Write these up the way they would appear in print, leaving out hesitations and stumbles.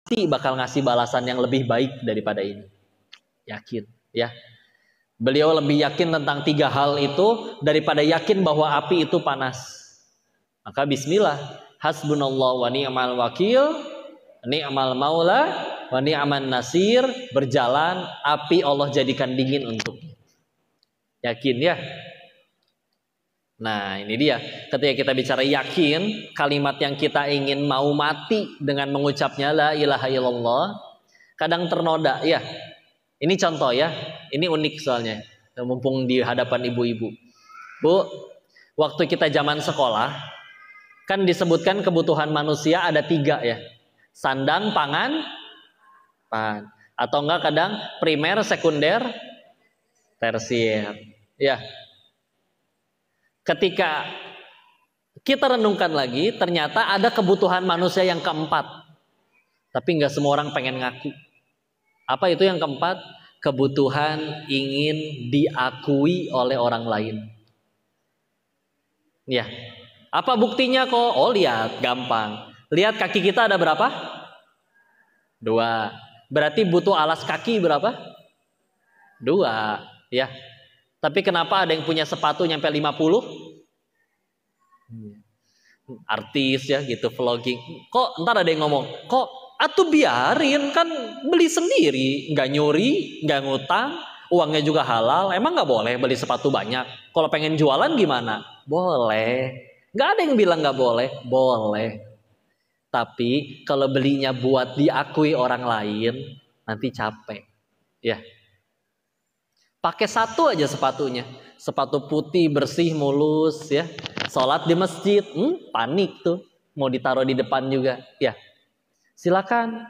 pasti bakal ngasih balasan yang lebih baik daripada ini. Yakin, ya. Beliau lebih yakin tentang 3 hal itu daripada yakin bahwa api itu panas. Maka bismillah, hasbunallah wa ni'mal wakil, ni'mal maula wa ni'man nasir, berjalan, api Allah jadikan dingin untuknya. Yakin ya? Nah, ini dia. Ketika kita bicara yakin, kalimat yang kita ingin mau mati dengan mengucapnya la ilaha illallah, kadang ternoda ya. Ini contoh ya. Ini unik soalnya. Mumpung di hadapan ibu-ibu. Bu, waktu kita zaman sekolah, kan disebutkan kebutuhan manusia ada 3 ya. Sandang, pangan, pan. Atau enggak kadang primer, sekunder, tersier. Ya. Ketika kita renungkan lagi, ternyata ada kebutuhan manusia yang keempat. Tapi enggak semua orang pengen ngaku. Apa itu yang keempat? Kebutuhan ingin diakui oleh orang lain. Ya. Apa buktinya kok? Oh lihat, gampang. Lihat kaki kita ada berapa? 2. Berarti butuh alas kaki berapa? 2. Ya. Tapi kenapa ada yang punya sepatu nyampe 50? Artis ya gitu, vlogging. Kok ntar ada yang ngomong, kok atuh biarin, kan beli sendiri, nggak nyuri, nggak ngutang, uangnya juga halal, emang nggak boleh beli sepatu banyak? Kalau pengen jualan gimana? Boleh. Nggak ada yang bilang nggak boleh, boleh. Tapi kalau belinya buat diakui orang lain, nanti capek. Ya. Pakai satu aja sepatunya, sepatu putih bersih mulus ya. Sholat di masjid, panik tuh, mau ditaruh di depan juga, ya. Silakan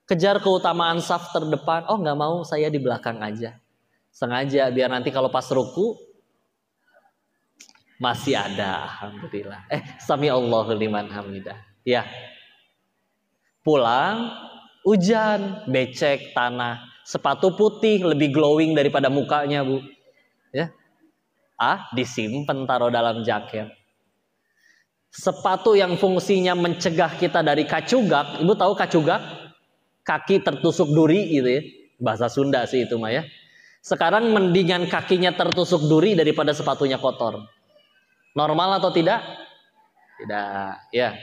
kejar keutamaan saf terdepan. Oh nggak mau, saya di belakang aja. Sengaja biar nanti kalau pas ruku masih ada. Alhamdulillah. Sami Allahu liman hamidah. Ya. Pulang, hujan, becek tanah, sepatu putih lebih glowing daripada mukanya bu. Ya. Disimpan taruh dalam jaket. Sepatu yang fungsinya mencegah kita dari kacugak. Ibu tahu kacugak? Kaki tertusuk duri gitu ya. Bahasa Sunda sih itu mah ya. Sekarang mendingan kakinya tertusuk duri daripada sepatunya kotor. Normal atau tidak? Tidak. Ya.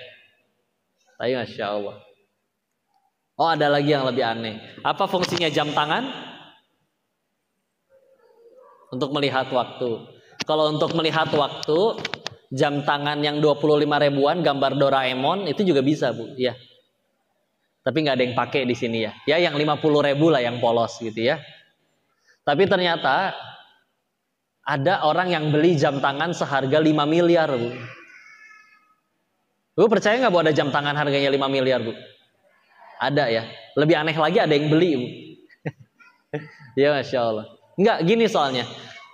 Tapi Masya Allah. Oh ada lagi yang lebih aneh. Apa fungsinya jam tangan? Untuk melihat waktu. Kalau untuk melihat waktu, jam tangan yang 25 ribuan gambar Doraemon itu juga bisa bu, ya. Tapi nggak ada yang pakai di sini ya. Ya yang 50 ribu lah yang polos gitu ya. Tapi ternyata ada orang yang beli jam tangan seharga 5 miliar bu. Bu percaya nggak bu ada jam tangan harganya 5 miliar bu? Ada ya. Lebih aneh lagi ada yang beli bu. Ya Masya Allah. Nggak gini soalnya.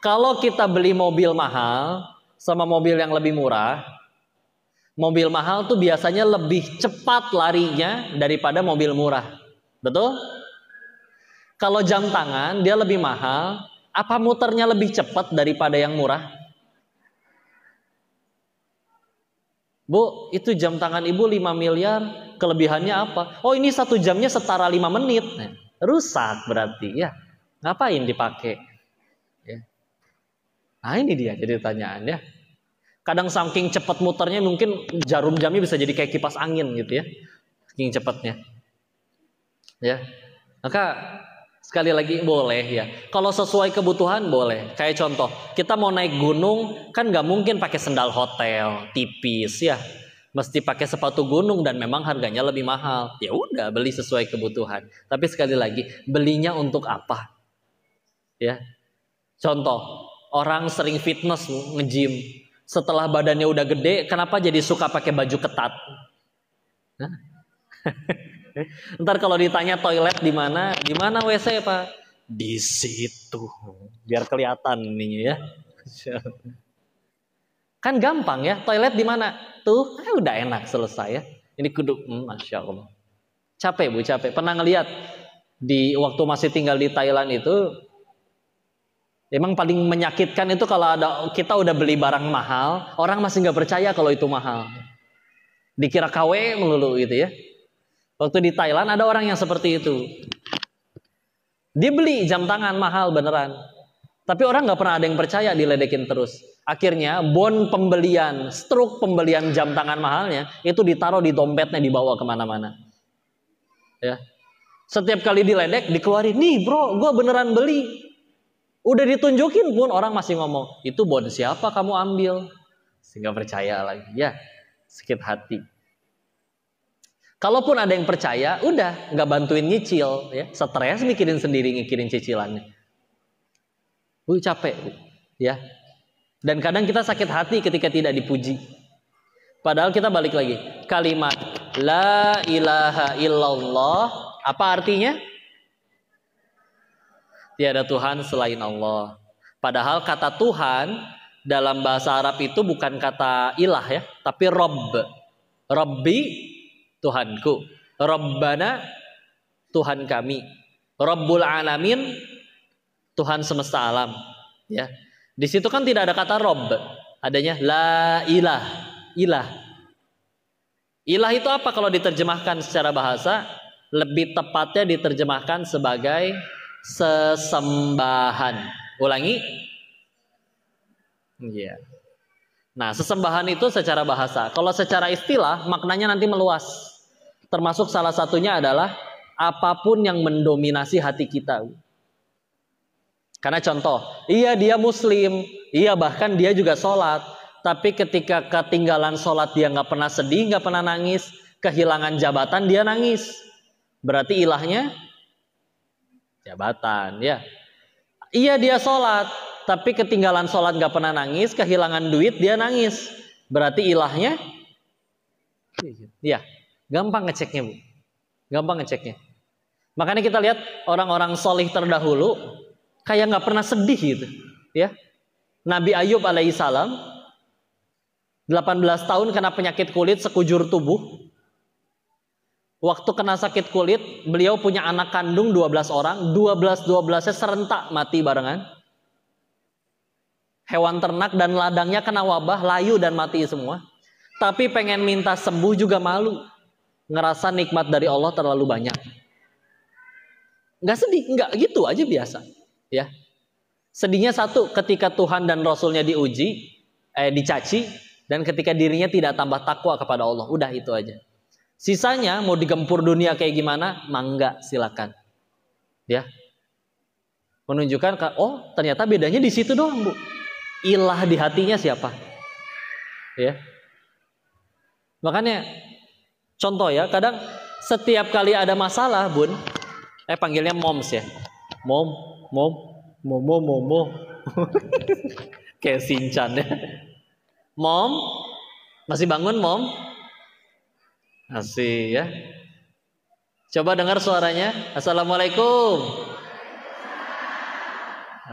Kalau kita beli mobil mahal sama mobil yang lebih murah, mobil mahal tuh biasanya lebih cepat larinya daripada mobil murah. Betul? Kalau jam tangan dia lebih mahal, apa muternya lebih cepat daripada yang murah? Bu, itu jam tangan ibu 5 miliar, kelebihannya apa? Oh ini 1 jamnya setara 5 menit. Nah, rusak berarti ya. Ngapain dipakai? Ya. Nah ini dia jadi pertanyaan ya. Kadang saking cepat muternya mungkin jarum jamnya bisa jadi kayak kipas angin gitu ya. Saking cepatnya. Ya. Maka sekali lagi boleh ya. Kalau sesuai kebutuhan boleh. Kayak contoh, kita mau naik gunung kan nggak mungkin pakai sendal hotel tipis ya. Mesti pakai sepatu gunung dan memang harganya lebih mahal. Ya udah beli sesuai kebutuhan. Tapi sekali lagi belinya untuk apa? Ya. Contoh, orang sering fitness nge-gym. Setelah badannya udah gede, kenapa jadi suka pakai baju ketat? Ntar kalau ditanya toilet di mana? Di mana WC, Pak? Di situ. Biar kelihatan nih ya. Kan gampang ya, toilet di mana? Tuh, udah enak selesai ya. Ini kudu, Masya Allah. Capek bu, capek. Pernah ngeliat di waktu masih tinggal di Thailand itu, emang paling menyakitkan itu kalau ada kita udah beli barang mahal, orang masih nggak percaya kalau itu mahal. Dikira KW melulu gitu ya. Waktu di Thailand ada orang yang seperti itu. Dia beli jam tangan mahal beneran. Tapi orang nggak pernah ada yang percaya, diledekin terus. Akhirnya bon pembelian, struk pembelian jam tangan mahalnya itu ditaruh di dompetnya, dibawa kemana-mana. Ya. Setiap kali diledek, dikeluarin, nih bro, gue beneran beli. Udah ditunjukin pun orang masih ngomong, itu bon siapa kamu ambil? Sehingga percaya lagi. Ya, sakit hati. Kalaupun ada yang percaya, udah nggak bantuin nyicil, ya, stres mikirin sendiri, mikirin cicilannya. Capek, ya. Dan kadang kita sakit hati ketika tidak dipuji. Padahal kita balik lagi, kalimat la ilaha illallah, apa artinya? Tiada Tuhan selain Allah. Padahal kata Tuhan dalam bahasa Arab itu bukan kata ilah, ya, tapi Rabb. Rabbi, Tuhanku. Rabbana, Tuhan kami. Rabbul alamin, Tuhan semesta alam. Ya, di situ kan tidak ada kata Rabb, adanya la ilah. Ilah. Ilah itu apa kalau diterjemahkan secara bahasa? Lebih tepatnya diterjemahkan sebagai sesembahan. Ulangi. Iya. Nah, sesembahan itu secara bahasa. Kalau secara istilah, maknanya nanti meluas. Termasuk salah satunya adalah apapun yang mendominasi hati kita. Karena contoh, iya dia muslim, iya bahkan dia juga sholat. Tapi ketika ketinggalan sholat dia nggak pernah sedih, nggak pernah nangis. Kehilangan jabatan dia nangis. Berarti ilahnya jabatan, ya. Iya dia sholat, tapi ketinggalan sholat nggak pernah nangis. Kehilangan duit dia nangis. Berarti ilahnya, ya. Gampang ngeceknya, Bu. Gampang ngeceknya. Makanya kita lihat orang-orang solih terdahulu kayak nggak pernah sedih gitu, ya. Nabi Ayub alaihissalam 18 tahun kena penyakit kulit sekujur tubuh. Waktu kena sakit kulit, beliau punya anak kandung 12 orang, 12-12-nya serentak mati barengan. Hewan ternak dan ladangnya kena wabah, layu dan mati semua. Tapi pengen minta sembuh juga malu. Ngerasa nikmat dari Allah terlalu banyak. Nggak sedih, nggak, gitu aja biasa. Ya, sedihnya satu ketika Tuhan dan Rasulnya dicaci, dan ketika dirinya tidak tambah takwa kepada Allah. Udah itu aja. Sisanya mau digempur dunia kayak gimana, mangga silakan. Ya, menunjukkan oh ternyata bedanya di situ doang, Bu. Ilah di hatinya siapa? Ya, makanya contoh ya, kadang setiap kali ada masalah, Bun, panggilnya moms ya, Momo. Kayak Shinchan ya. Mom, masih bangun, Mom? Masih ya. Coba dengar suaranya. Assalamualaikum.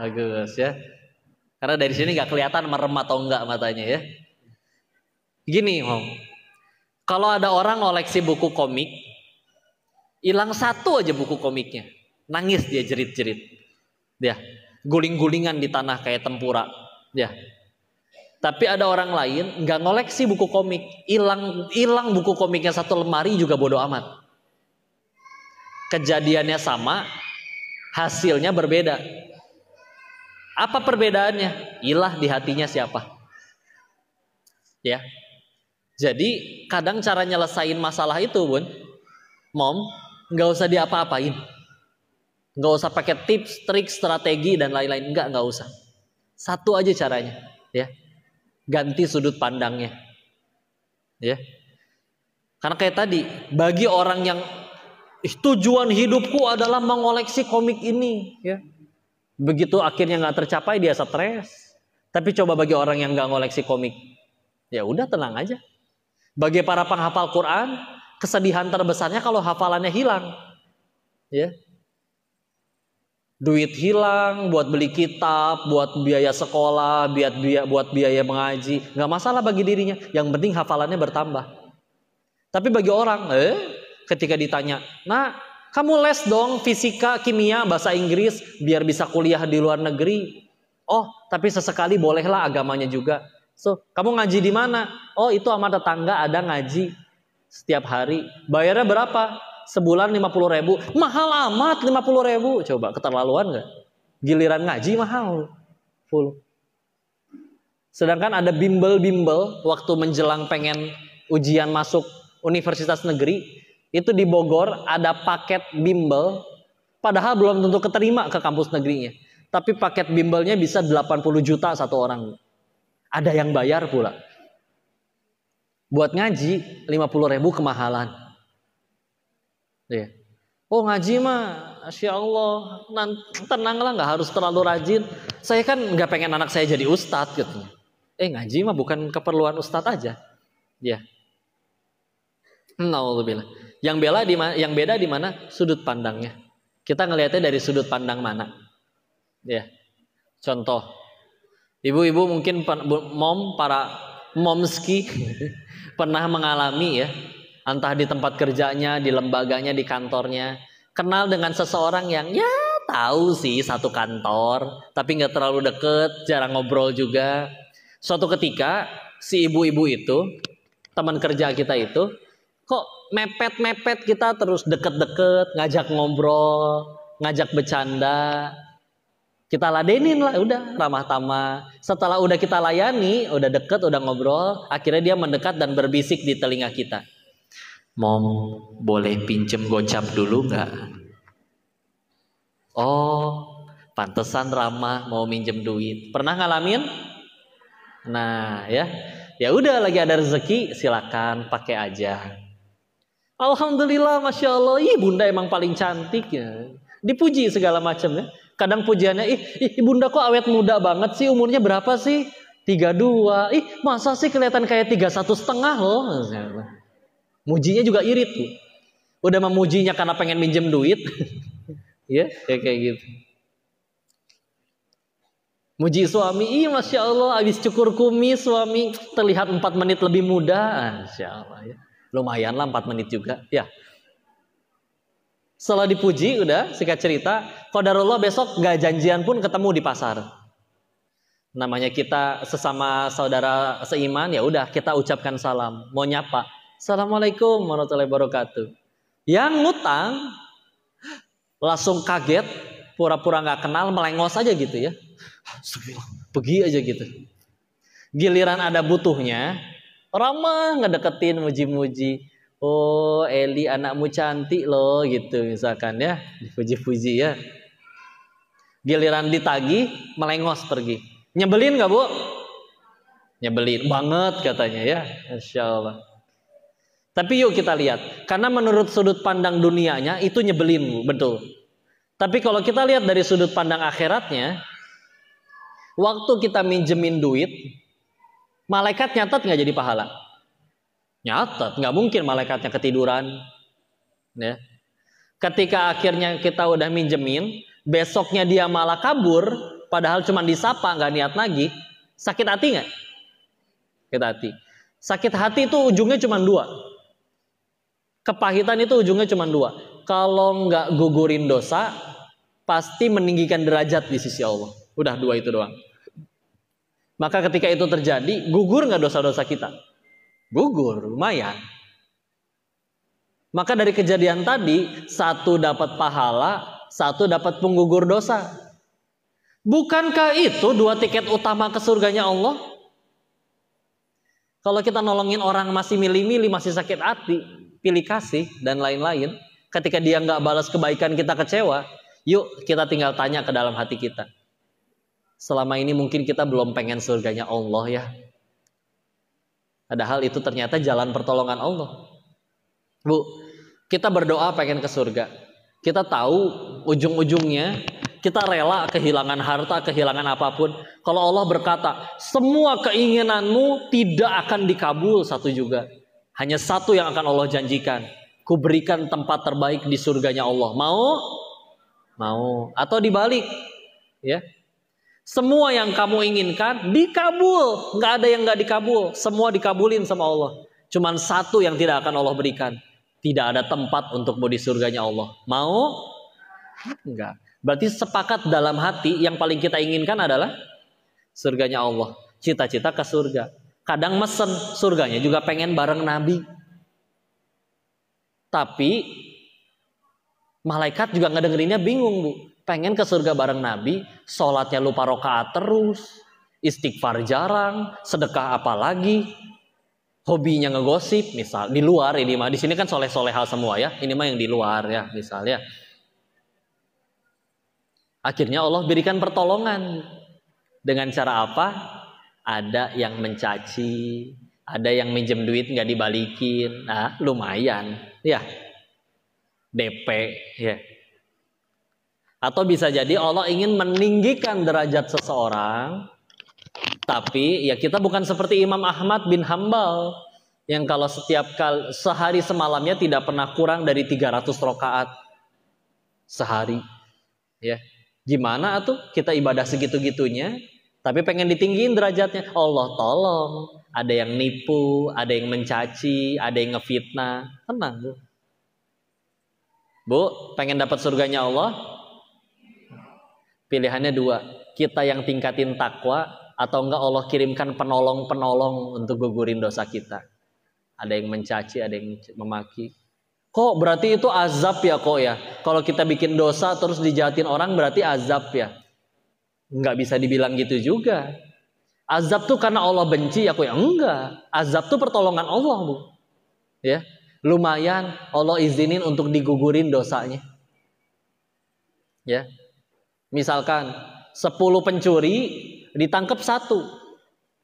Bagus ya. Karena dari sini nggak kelihatan merem atau enggak matanya ya. Gini, Mom. Kalau ada orang ngoleksi buku komik, hilang satu aja buku komiknya, nangis dia jerit-jerit. Ya, guling-gulingan di tanah kayak tempura. Ya. Tapi ada orang lain nggak ngoleksi buku komik, hilang buku komiknya satu lemari juga bodo amat. Kejadiannya sama, hasilnya berbeda. Apa perbedaannya? Ilah di hatinya siapa? Ya. Jadi kadang cara nyelesain masalah itu, Bun, Mom, nggak usah diapa-apain. Nggak usah pakai tips, trik, strategi dan lain-lain, nggak usah. Satu aja caranya, ya. Ganti sudut pandangnya. Ya. Karena kayak tadi, bagi orang yang tujuan hidupku adalah mengoleksi komik ini, ya. Begitu akhirnya nggak tercapai, dia stres. Tapi coba bagi orang yang nggak ngoleksi komik, ya udah tenang aja. Bagi para penghafal Quran, kesedihan terbesarnya kalau hafalannya hilang, ya. Duit hilang buat beli kitab, buat biaya sekolah, buat biaya mengaji, nggak masalah bagi dirinya. Yang penting hafalannya bertambah. Tapi bagi orang, ketika ditanya, nah kamu les dong fisika, kimia, bahasa Inggris biar bisa kuliah di luar negeri. Oh, tapi sesekali bolehlah agamanya juga. So, kamu ngaji di mana? Oh, itu sama tetangga ada ngaji setiap hari. Bayarnya berapa? sebulan 50.000. Mahal amat 50.000. Coba keterlaluan nggak? Giliran ngaji mahal full. Sedangkan ada bimbel-bimbel waktu menjelang pengen ujian masuk universitas negeri, itu di Bogor ada paket bimbel, padahal belum tentu keterima ke kampus negerinya. Tapi paket bimbelnya bisa 80 juta satu orang. Ada yang bayar pula. Buat ngaji 50.000 kemahalan. Ya. Oh ngaji mah, Masya Allah, tenanglah, nggak harus terlalu rajin. Saya kan nggak pengen anak saya jadi ustadz gitu. Ngaji mah bukan keperluan ustadz aja. Ya. Nauzubillah. Yang beda di mana? Sudut pandangnya. Kita ngelihatnya dari sudut pandang mana? Ya. Contoh, ibu-ibu mungkin para momski pernah mengalami ya, entah di tempat kerjanya, di lembaganya, di kantornya, kenal dengan seseorang yang ya tahu sih satu kantor, tapi nggak terlalu deket, jarang ngobrol juga. Suatu ketika si ibu-ibu itu, teman kerja kita itu, kok mepet-mepet kita terus deket-deket, ngajak ngobrol, ngajak bercanda. Kita ladenin lah, udah ramah tamah. Setelah udah kita layani, udah deket, udah ngobrol, akhirnya dia mendekat dan berbisik di telinga kita. Mom, boleh pinjem gocap dulu nggak? Oh, pantesan ramah mau minjem duit. Pernah ngalamin? Nah, ya udah lagi ada rezeki, silakan pakai aja. Alhamdulillah, Masya Allah, bunda emang paling cantik ya. Dipuji segala macam ya. Kadang pujiannya, bunda kok awet muda banget sih, umurnya berapa sih? 32. Masa sih kelihatan kayak 31,5 loh. Mujinya juga irit tuh. Udah memujinya karena pengen minjem duit. Ya, kayak gitu. Muji suami, Masya Allah, habis cukur kumis suami terlihat 4 menit lebih muda. Masya Allah ya. Lumayan lah 4 menit juga. Ya. Setelah dipuji, udah singkat cerita, qadarullah besok gak janjian pun ketemu di pasar. Namanya kita sesama saudara seiman, ya udah kita ucapkan salam, mau nyapa, Assalamualaikum warahmatullahi wabarakatuh. Yang ngutang langsung kaget, pura-pura gak kenal, melengos aja gitu ya. Pergi aja gitu. Giliran ada butuhnya, ramah ngedeketin, muji-muji. Oh, Eli anakmu cantik loh gitu misalkan ya, dipuji-puji ya. Giliran ditagih, melengos pergi. Nyebelin gak bu? Nyebelin banget katanya ya, Masya Allah. Tapi yuk kita lihat, karena menurut sudut pandang dunianya itu nyebelin bu, betul. Tapi kalau kita lihat dari sudut pandang akhiratnya, waktu kita minjemin duit, malaikat nyatat gak jadi pahala? Nyatat, nggak mungkin malaikatnya ketiduran. Ya. Ketika akhirnya kita udah minjemin, besoknya dia malah kabur, padahal cuma disapa, nggak niat lagi, sakit hati nggak? Sakit hati. Sakit hati itu ujungnya cuma 2. Kepahitan itu ujungnya cuma 2. Kalau nggak gugurin dosa, pasti meninggikan derajat di sisi Allah. Udah 2 itu doang. Maka ketika itu terjadi, gugur nggak dosa-dosa kita? Gugur, lumayan. Maka dari kejadian tadi, 1 dapat pahala, 1 dapat penggugur dosa. Bukankah itu 2 tiket utama ke surganya Allah? Kalau kita nolongin orang masih milih-milih, masih sakit hati, pilih kasih dan lain-lain, ketika dia nggak balas kebaikan kita kecewa, yuk kita tinggal tanya ke dalam hati kita. Selama ini mungkin kita belum pengen surganya Allah ya. Padahal itu ternyata jalan pertolongan Allah. Bu, kita berdoa pengen ke surga. Kita tahu ujung-ujungnya kita rela kehilangan harta, kehilangan apapun. Kalau Allah berkata, semua keinginanmu tidak akan dikabul, 1 juga. Hanya 1 yang akan Allah janjikan. Kuberikan tempat terbaik di surganya Allah. Mau? Mau. Atau dibalik. Ya. Semua yang kamu inginkan dikabul, nggak ada yang nggak dikabul, semua dikabulin sama Allah. Cuman 1 yang tidak akan Allah berikan, tidak ada tempat untukmu di surganya Allah. Mau? Enggak. Berarti sepakat dalam hati yang paling kita inginkan adalah surganya Allah. Cita-cita ke surga. Kadang mesen surganya juga pengen bareng Nabi. Tapi Malaikat juga ngedengerinnya bingung, Bu. Pengen ke surga bareng Nabi, sholatnya lupa rakaat terus, istighfar jarang, sedekah apalagi, hobinya ngegosip, misal di luar ini mah, di sini kan soleh-solehal semua ya, ini mah yang di luar ya, misalnya. Akhirnya Allah berikan pertolongan dengan cara apa? Ada yang mencaci, ada yang minjem duit nggak dibalikin, nah lumayan, ya. DP ya. Atau bisa jadi Allah ingin meninggikan derajat seseorang, tapi ya kita bukan seperti Imam Ahmad bin Hambal yang kalau setiap kali sehari semalamnya tidak pernah kurang dari 300 rakaat sehari. Ya. Gimana tuh kita ibadah segitu-gitunya tapi pengen ditinggiin derajatnya? Allah tolong, ada yang nipu, ada yang mencaci, ada yang ngefitnah. Tenang, Bu. Bu, pengen dapat surganya Allah? Pilihannya dua. Kita yang tingkatin takwa, atau enggak Allah kirimkan penolong-penolong untuk gugurin dosa kita. Ada yang mencaci, ada yang memaki. Kok berarti itu azab ya kok ya? Kalau kita bikin dosa terus dijahatin orang berarti azab ya? Enggak bisa dibilang gitu juga. Azab tuh karena Allah benci ya kok ya? Enggak. Azab tuh pertolongan Allah, Bu. Ya. Lumayan Allah izinin untuk digugurin dosanya. Ya. Misalkan 10 pencuri ditangkap 1.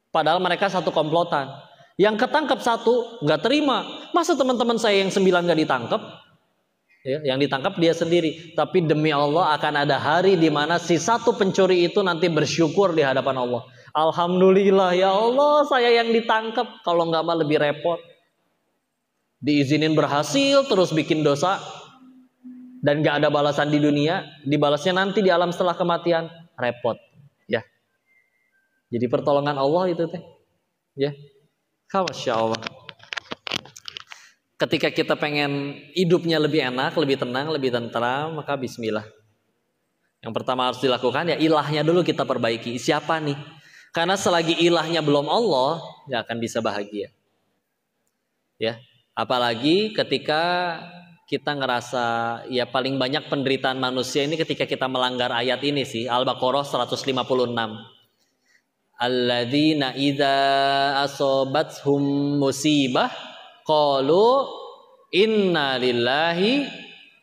Padahal mereka satu komplotan. Yang ketangkap 1 nggak terima. Masa teman-teman saya yang 9 nggak ditangkap? Ya, yang ditangkap dia sendiri. Tapi demi Allah akan ada hari di mana si 1 pencuri itu nanti bersyukur di hadapan Allah. Alhamdulillah ya Allah saya yang ditangkap. Kalau nggak mah lebih repot. Diizinin berhasil terus bikin dosa dan gak ada balasan di dunia, dibalasnya nanti di alam setelah kematian, repot ya. Jadi pertolongan Allah itu teh ya. Masya Allah. Ketika kita pengen hidupnya lebih enak, lebih tenang, lebih tentram, maka bismillah. Yang pertama harus dilakukan ya ilahnya dulu kita perbaiki. Siapa nih? Karena selagi ilahnya belum Allah, gak akan bisa bahagia ya. Apalagi ketika kita ngerasa ya paling banyak penderitaan manusia ini ketika kita melanggar ayat ini sih. Al-Baqarah 156. Alladzina idza asobathum musibah qalu inna lillahi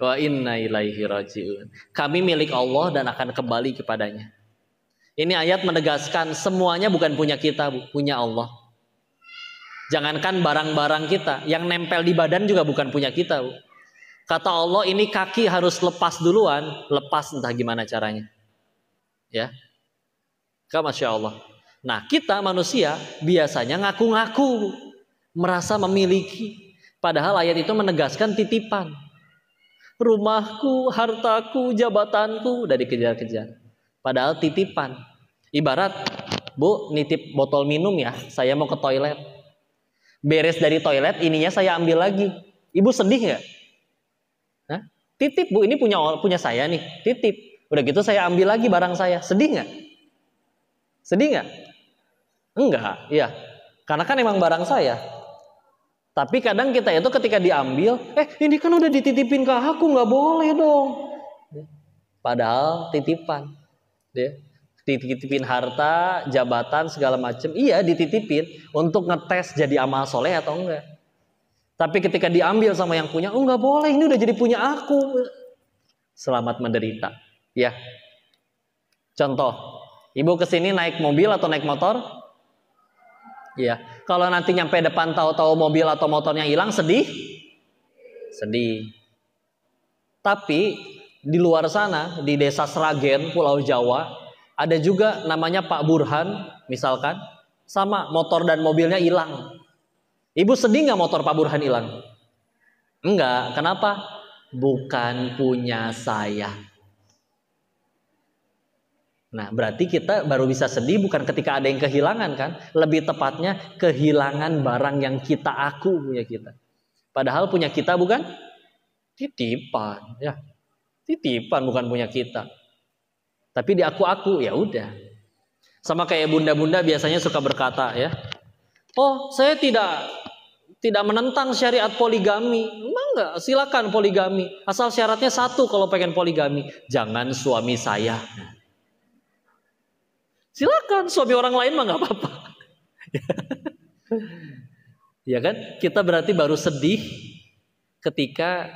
wa inna ilaihi rajiun. Kami milik Allah dan akan kembali kepadanya. Ini ayat menegaskan semuanya bukan punya kita, punya Allah. Jangankan barang-barang kita, yang nempel di badan juga bukan punya kita, Bu. Kata Allah ini kaki harus lepas duluan, lepas entah gimana caranya. Ya. Masya Allah. Nah, kita manusia biasanya ngaku-ngaku merasa memiliki. Padahal ayat itu menegaskan titipan. Rumahku, hartaku, jabatanku udah dikejar-kejar. Padahal titipan. Ibarat, Bu, nitip botol minum ya, saya mau ke toilet. Beres dari toilet, ininya saya ambil lagi. Ibu sedih nggak? Titip, Bu, ini punya saya nih, titip. Udah gitu saya ambil lagi barang saya. Sedih nggak? Sedih nggak? Enggak, ya. Karena kan emang barang saya. Tapi kadang kita itu ketika diambil, ini kan udah dititipin ke aku, nggak boleh dong. Padahal titipan, ya. Dititipin harta, jabatan, segala macam. Iya dititipin untuk ngetes jadi amal soleh atau enggak. Tapi ketika diambil sama yang punya, nggak boleh, ini udah jadi punya aku. Selamat menderita. Ya. Contoh, ibu kesini naik mobil atau naik motor? Ya. Kalau nanti nyampe depan tahu-tahu mobil atau motornya hilang, sedih? Sedih. Tapi di luar sana, di desa Sragen, Pulau Jawa, ada juga namanya Pak Burhan, misalkan, sama motor dan mobilnya hilang. Ibu sedih nggak motor Pak Burhan hilang? Enggak. Kenapa? Bukan punya saya. Nah, berarti kita baru bisa sedih bukan ketika ada yang kehilangan kan? Lebih tepatnya kehilangan barang yang kita aku punya kita. Padahal punya kita bukan? Titipan, ya. Titipan bukan punya kita. Tapi di aku ya udah. Sama kayak bunda-bunda biasanya suka berkata ya, oh saya tidak menentang syariat poligami. Memang Enggak, silakan poligami. Asal syaratnya satu kalau pengen poligami, jangan suami saya. Silakan, suami orang lain mah nggak apa-apa. Ya kan? Kita berarti baru sedih ketika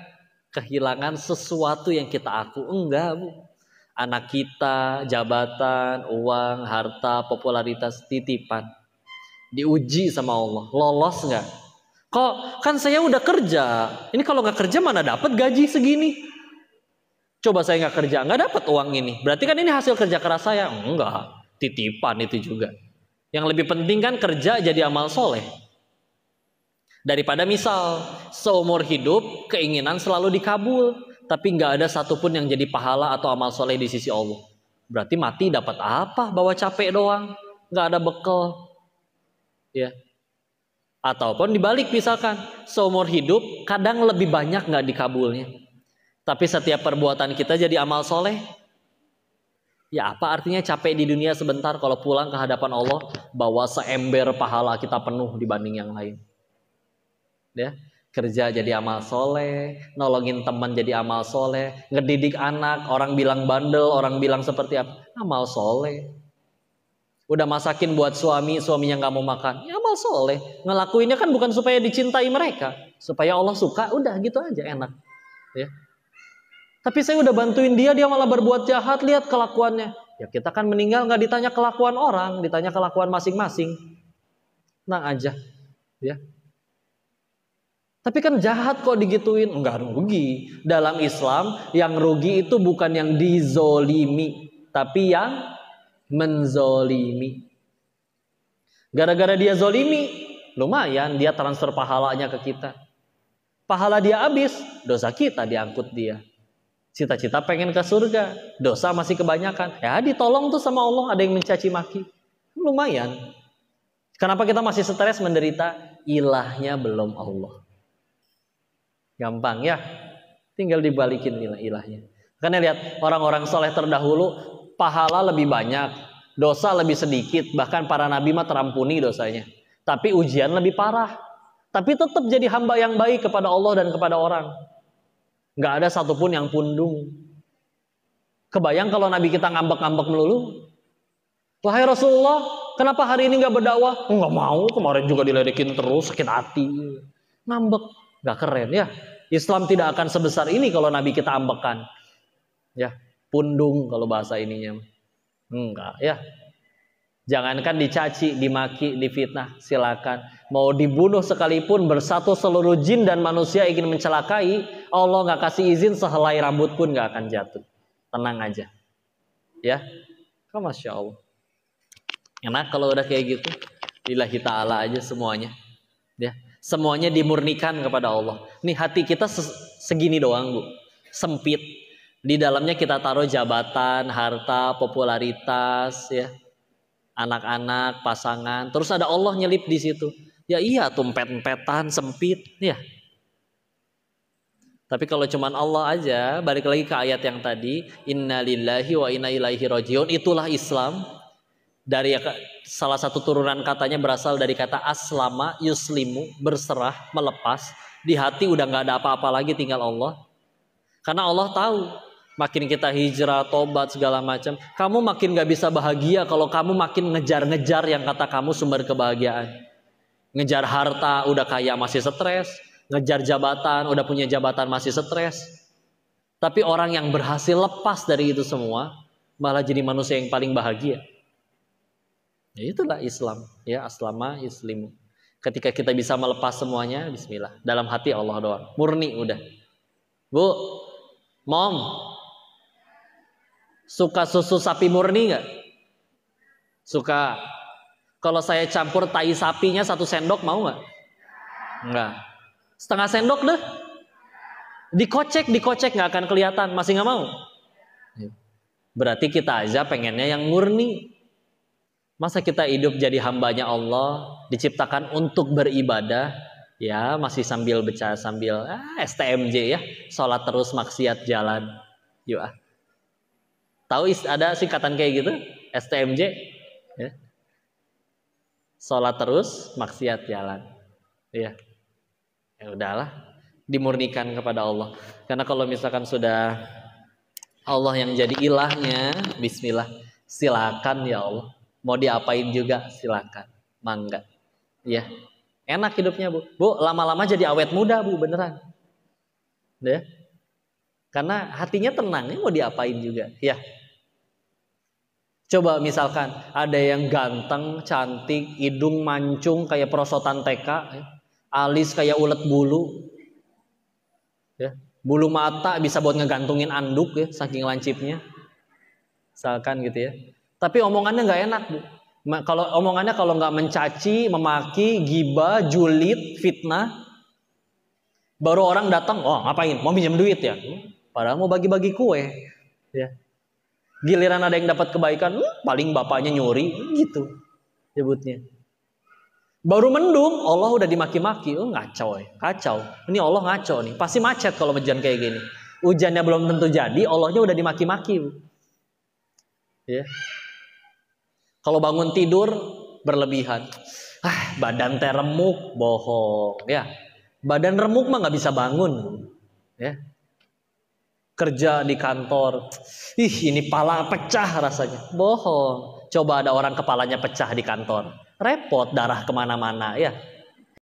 kehilangan sesuatu yang kita aku. Enggak, Bu. Anak kita, jabatan, uang, harta, popularitas, titipan. Diuji sama Allah. Lolos nggak? Kok kan saya udah kerja. Ini kalau nggak kerja mana dapat gaji segini? Coba saya nggak kerja, nggak dapat uang ini. Berarti kan ini hasil kerja keras saya. Enggak, titipan itu juga. Yang lebih penting kan kerja jadi amal soleh. Daripada misal seumur hidup keinginan selalu dikabul, tapi nggak ada satupun yang jadi pahala atau amal soleh di sisi Allah. Berarti mati dapat apa? Bawa capek doang, nggak ada bekal. Ya. Ataupun dibalik misalkan seumur hidup kadang lebih banyak nggak dikabulnya, tapi setiap perbuatan kita jadi amal soleh. Ya apa artinya capek di dunia sebentar kalau pulang ke hadapan Allah bawa seember pahala kita penuh dibanding yang lain. Ya, kerja jadi amal soleh, nolongin teman jadi amal soleh, ngedidik anak, orang bilang bandel, orang bilang seperti apa, amal soleh. Udah masakin buat suaminya nggak mau makan, ya amal soleh. Ngelakuinnya kan bukan supaya dicintai mereka, supaya Allah suka, udah gitu aja enak. Ya. Tapi saya udah bantuin dia malah berbuat jahat, lihat kelakuannya. Ya kita kan meninggal nggak ditanya kelakuan orang, ditanya kelakuan masing-masing. Tenang aja, ya. Tapi kan jahat kok digituin, enggak rugi. Dalam Islam yang rugi itu bukan yang dizolimi, tapi yang menzolimi. Gara-gara dia zolimi, lumayan dia transfer pahalanya ke kita. Pahala dia habis, dosa kita diangkut dia. Cita-cita pengen ke surga, dosa masih kebanyakan. Ya ditolong tuh sama Allah, ada yang mencaci maki. Lumayan. Kenapa kita masih stres menderita? Ilahnya belum Allah. Gampang ya, tinggal dibalikin ilahnya. Karena lihat orang-orang soleh terdahulu pahala lebih banyak, dosa lebih sedikit, bahkan para nabi mah terampuni dosanya. Tapi ujian lebih parah. Tapi tetap jadi hamba yang baik kepada Allah dan kepada orang. Nggak ada satupun yang pundung. Kebayang kalau nabi kita ngambek-ngambek melulu. Wahai Rasulullah, kenapa hari ini nggak berdakwah? Nggak mau, kemarin juga diledekin terus, sakit hati. Ngambek. Gak keren ya. Islam tidak akan sebesar ini kalau Nabi kita ambekan. Ya, pundung kalau bahasa ininya. Enggak ya. Jangankan dicaci, dimaki, difitnah, silakan. Mau dibunuh sekalipun bersatu seluruh jin dan manusia ingin mencelakai, Allah gak kasih izin sehelai rambut pun gak akan jatuh. Tenang aja. Ya. Masya Allah. Enak kalau udah kayak gitu. Lillahi ta'ala aja semuanya. Ya. Semuanya dimurnikan kepada Allah. Nih hati kita segini doang, Bu. Sempit. Di dalamnya kita taruh jabatan, harta, popularitas, ya. Anak-anak, pasangan. Terus ada Allah nyelip di situ. Ya iya, tumpet-empetan, sempit, ya. Tapi kalau cuman Allah aja, balik lagi ke ayat yang tadi, innalillahi wa inna ilaihi rajiun, itulah Islam. Dari salah satu turunan katanya berasal dari kata aslama yuslimu, berserah, melepas. Di hati udah nggak ada apa-apa lagi, tinggal Allah. Karena Allah tahu makin kita hijrah, tobat segala macam, kamu makin nggak bisa bahagia kalau kamu makin ngejar-ngejar yang kata kamu sumber kebahagiaan. Ngejar harta udah kaya masih stres, ngejar jabatan udah punya jabatan masih stres. Tapi orang yang berhasil lepas dari itu semua malah jadi manusia yang paling bahagia. Ya itulah Islam, ya aslama yuslimu. Ketika kita bisa melepas semuanya, bismillah. Dalam hati Allah doang, murni udah. Bu, Mom, suka susu sapi murni nggak? Suka. Kalau saya campur tai sapinya 1 sendok mau nggak? Nggak. Setengah sendok deh. Dikocek nggak akan kelihatan, masih nggak mau? Berarti kita aja pengennya yang murni. Masa kita hidup jadi hambanya Allah, diciptakan untuk beribadah, ya masih sambil baca sambil STMJ ya, sholat terus maksiat jalan, yuk ah. Tahu ada singkatan kayak gitu, STMJ, ya. Sholat terus maksiat jalan, ya. Ya udahlah, dimurnikan kepada Allah. Karena kalau misalkan sudah Allah yang jadi ilahnya, bismillah, silakan ya Allah. Mau diapain juga silakan, mangga. Ya, enak hidupnya Bu. Bu, lama-lama jadi awet muda Bu, beneran. Ya. Karena hatinya tenang, mau diapain juga. Ya. Coba misalkan ada yang ganteng, cantik, hidung mancung kayak perosotan TK, ya. Alis kayak ulet bulu. Ya. Bulu mata bisa buat ngegantungin anduk ya, saking lancipnya. Misalkan gitu ya. Tapi omongannya nggak enak Bu. Kalau omongannya kalau nggak mencaci, memaki, gibah, julid, fitnah, baru orang datang, oh ngapain? Mau pinjam duit ya? Padahal mau bagi-bagi kue. Ya. Giliran ada yang dapat kebaikan, paling bapaknya nyuri, gitu nyebutnya. Baru mendung, Allah udah dimaki-maki. Oh ngaco ya, kacau. Ini Allah ngaco nih, pasti macet kalau hujan kayak gini. Hujannya belum tentu jadi, Allahnya udah dimaki-maki. Ya. Kalau bangun tidur berlebihan, badan teh remuk, bohong. Ya, badan remuk mah nggak bisa bangun. Ya. Kerja di kantor, ini pala pecah rasanya, bohong. Coba ada orang kepalanya pecah di kantor, repot, darah kemana-mana ya.